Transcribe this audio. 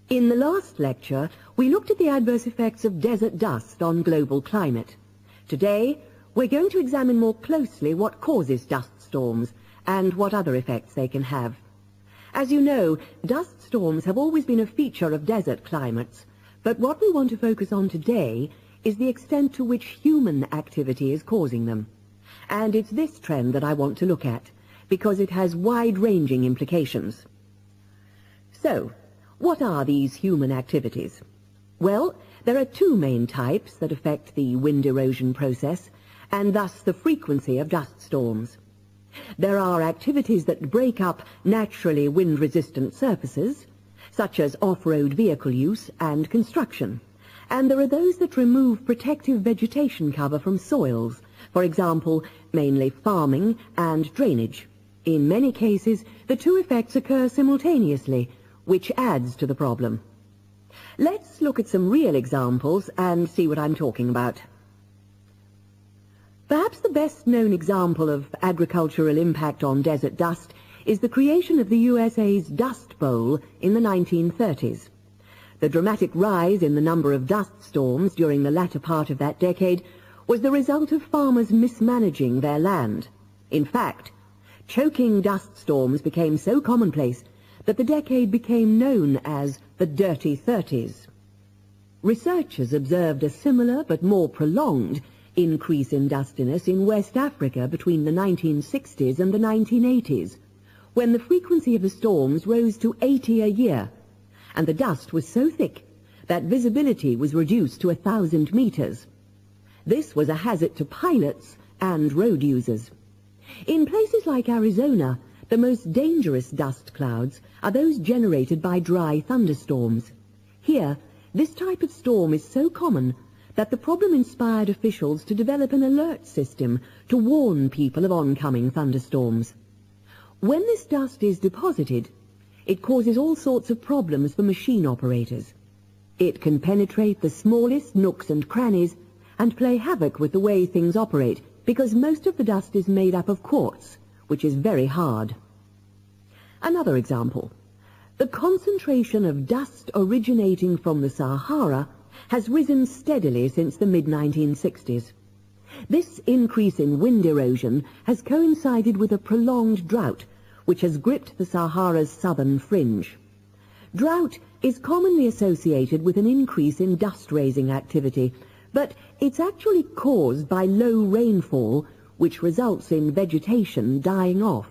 In the last lecture, we looked at the adverse effects of desert dust on global climate. Today, we're going to examine more closely what causes dust storms and what other effects they can have. As you know, dust storms have always been a feature of desert climates, but what we want to focus on today is the extent to which human activity is causing them. And it's this trend that I want to look at, because it has wide-ranging implications. So, what are these human activities? Well, there are two main types that affect the wind erosion process, and thus the frequency of dust storms. There are activities that break up naturally wind-resistant surfaces, such as off-road vehicle use and construction. And there are those that remove protective vegetation cover from soils, for example, mainly farming and drainage. In many cases, the two effects occur simultaneously, which adds to the problem. Let's look at some real examples and see what I'm talking about. Perhaps the best-known example of agricultural impact on desert dust is the creation of the USA's Dust Bowl in the 1930s. The dramatic rise in the number of dust storms during the latter part of that decade was the result of farmers mismanaging their land. In fact, choking dust storms became so commonplace that the decade became known as the Dirty 30s. Researchers observed a similar but more prolonged increase in dustiness in West Africa between the 1960s and the 1980s, when the frequency of the storms rose to 80 a year, and the dust was so thick that visibility was reduced to 1,000 meters. This was a hazard to pilots and road users. In places like Arizona, the most dangerous dust clouds are those generated by dry thunderstorms. Here, this type of storm is so common that the problem inspired officials to develop an alert system to warn people of oncoming thunderstorms. When this dust is deposited, it causes all sorts of problems for machine operators. It can penetrate the smallest nooks and crannies and play havoc with the way things operate, because most of the dust is made up of quartz, which is very hard. Another example. The concentration of dust originating from the Sahara has risen steadily since the mid-1960s. This increase in wind erosion has coincided with a prolonged drought, which has gripped the Sahara's southern fringe. Drought is commonly associated with an increase in dust-raising activity, but it's actually caused by low rainfall, which results in vegetation dying off.